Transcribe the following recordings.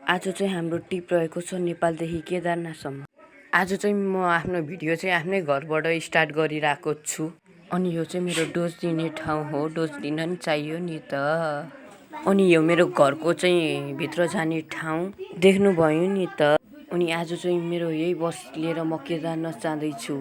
आज चाहिँ हाम्रो ट्रिप रहेको छ नेपालदेखि केदारनाथसम्म। आज चाहिँ म आफ्नो भिडियो चाहिँ आफ्नै घरबाट स्टार्ट गरिरहेको छु। अनि यो चाहिँ मेरो डोज दिने ठाउँ हो, डोज दिन नि चाहियो नि त। अनि यो मेरो घरको चाहिँ भित्र जाने ठाउँ देख्नुभयो नि त। अनि आज चाहिँ मेरो यही बस लिएर म केदारनाथ जाँदैछु।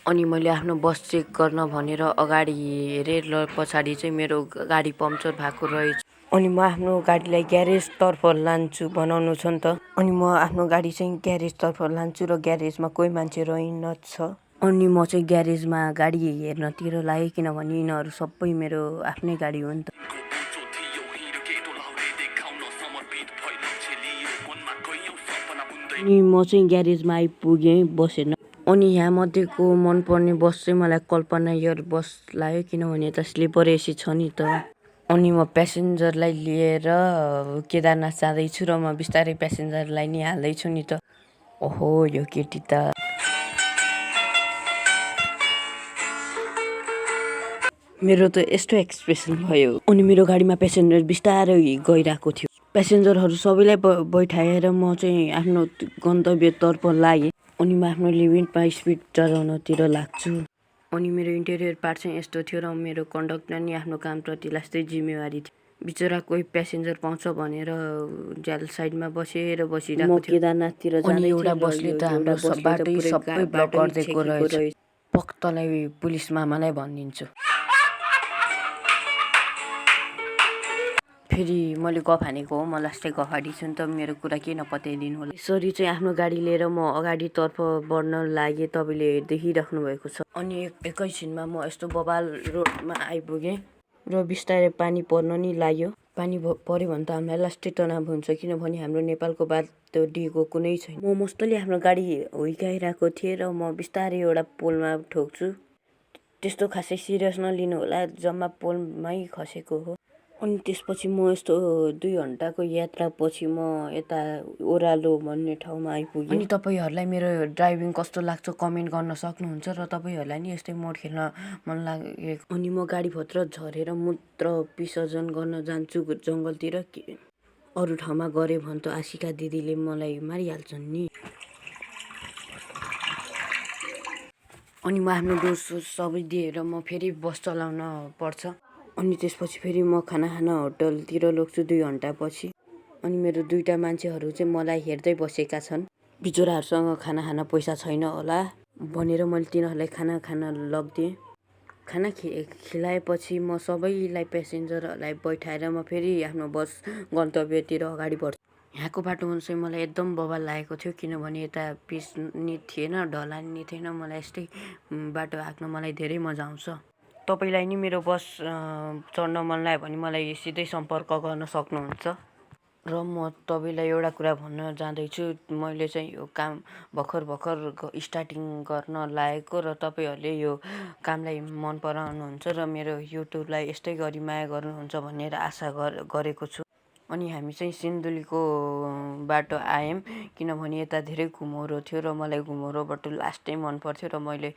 अनि मैले आफ्नो बस चेक गर्न भनेर अगाडि हेरेँ र पछाडि चाहिँ मेरो गाडी पम्चर भएको रहेछ। अनि म आफ्नो गाडीलाई ग्यारेजतर्फ लान्छु, बनाउनु छ नि त। अनि म आफ्नो गाडी चाहिँ ग्यारेजतर्फ लान्छु र ग्यारेजमा कोही मान्छे रहेनछ। अनि म चाहिँ ग्यारेजमा गाडी हेर्नतिर लागेँ, किनभने यिनीहरू सबै मेरो आफ्नै गाडी हो नि त। अनि म चाहिँ ग्यारेजमा आइपुगेँ बस हेर्न। अनि यहाँ मध्येको मनपर्ने बस चाहिँ मलाई कल्पना एयर बस लाग्यो, किनभने यता स्लिपर एसी छ नि त। अनि म प्यासेन्जरलाई लिएर केदारनाथ जाँदैछु र म बिस्तारै प्यासेन्जरलाई नि हाल्दैछु नि त। ओहो यो केटी त। मेरो त यस्तो एक्सप्रेसन भयो। अनि मेरो गाडीमा प्यासेन्जर बिस्तारै गइरहेको थियो। प्यासेन्जरहरू सबैलाई बैठाएर म चाहिँ आफ्नो गन्तव्यतर्फ लागेँ। अनि म आफ्नो लिमिटमा स्पिड चलाउनतिर लाग्छु। अनि मेरो इन्टेरियर पार्ट चाहिँ यस्तो थियो र मेरो कन्डक्टर नि आफ्नो कामप्रति लास्टै जिम्मेवारी थियो। बिचरा कोही प्यासेन्जर पाउँछ भनेर ज्याल साइडमा बसिरहेको थियो। केदारनाथतिर अनि एउटा बसले त हाम्रो बाटै सबै ब्लक गरिदिएको रहेछ। पक्तलाई पुलिस मामालाई भनिदिन्छु। फेरि मैले गफ हानेको हो, म लास्टै गफ हानिछु नि त, मेरो कुरा के नपत्याइदिनु होला। यसरी चाहिँ आफ्नो गाडी लिएर म अगाडितर्फ बढ्न लागेँ, तपाईँले देखिराख्नु भएको छ। अनि एकैछिनमा म यस्तो बबाल रोडमा आइपुगेँ र बिस्तारै पानी पर्न नि लाग्यो। पानी पऱ्यो भने त हामीलाई लास्टै तनाव हुन्छ, किनभने हाम्रो नेपालको बाटोदेखिको कुनै छैन। म मस्तले आफ्नो गाडी हुर्काइरहेको थिएँ र म बिस्तारै एउटा पोलमा ठोक्छु। त्यस्तो खासै सिरियस नलिनु होला, जम्मा पोलमै खसेको हो। अनि त्यसपछि म यस्तो 2 घन्टाको यात्रापछि म यता ओह्रालो भन्ने ठाउँमा आइपुगेँ। अनि तपाईँहरूलाई मेरो ड्राइभिङ कस्तो लाग्छ कमेन्ट गर्न सक्नुहुन्छ र तपाईँहरूलाई नि यस्तै मोड खेल्न मन लागेको। अनि म गाडीभित्र झरेर मूत्र विसर्जन गर्न जान्छु जङ्गलतिर। अरू ठाउँमा गऱ्यो भने त आशिका दिदीले मलाई मारिहाल्छन् नि। अनि म आफ्नो डोज सबै दिएर म फेरि बस चलाउन पर्छ। अनि त्यसपछि फेरि म खाना खान होटलतिर लग्छु 2 घन्टापछि। अनि मेरो 2टा मान्छेहरू चाहिँ मलाई हेर्दै बसेका छन्। बिचराहरूसँग खाना खान पैसा छैन होला भनेर मैले तिनीहरूलाई खाना खान लगिदिएँ। खाना खिलाएपछि म सबैलाई प्यासेन्जरहरूलाई बैठाएर म फेरि आफ्नो बस गन्तव्यतिर अगाडि बढ्छु। यहाँको बाटोमा चाहिँ मलाई एकदम बवाल लागेको थियो, किनभने यता पिच नि थिएन, ढलान नि थिएन। मलाई यस्तै बाटो हाँक्न मलाई धेरै मजा आउँछ। तपाईँलाई नि मेरो बस चढ्न मन लाग्यो भने मलाई सिधै सम्पर्क गर्न सक्नुहुन्छ। र म तपाईँलाई एउटा कुरा भन्न जाँदैछु, मैले चाहिँ यो काम भर्खर स्टार्टिङ गर्न लागेको र तपाईँहरूले यो कामलाई मन पराउनुहुन्छ र मेरो युट्युबलाई यस्तै गरी माया गर्नुहुन्छ भनेर आशा गरेको छु। अनि हामी चाहिँ सिन्धुलीको बाटो आयौँ, किनभने यता धेरै घुमौरो थियो र मलाई घुमौरो बाटो लास्टै मन पर्थ्यो र मैले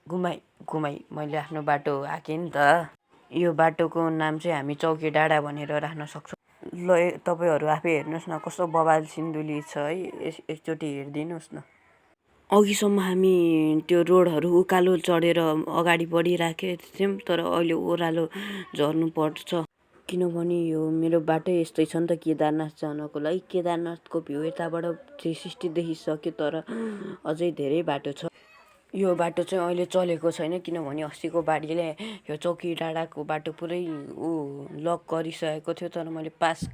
घुमाइ मैले आफ्नो बाटो हाकेँ नि त। यो बाटोको नाम चाहिँ हामी चौके डाँडा भनेर राख्न सक्छौँ। ल तपाईँहरू आफै हेर्नुहोस् न कस्तो बवाल सिन्धुली छ है, एकचोटि हेरिदिनुहोस् न। अघिसम्म हामी त्यो रोडहरू उकालो चढेर अगाडि बढिराखेका थियौँ, तर अहिले ओह्रालो झर्नु पर्छ, किनभने यो मेरो बाटै यस्तै छ नि त केदारनाथ जानको लागि। केदारनाथको भ्यू यताबाट 360 देखिसक्यो, तर अझै धेरै बाटो छ। यो बाटो चाहिँ अहिले चलेको छैन, किनभने अस्तिको बाढीले यो चौकी डाँडाको बाटो पुरै लक गरिसकेको थियो, तर मैले पास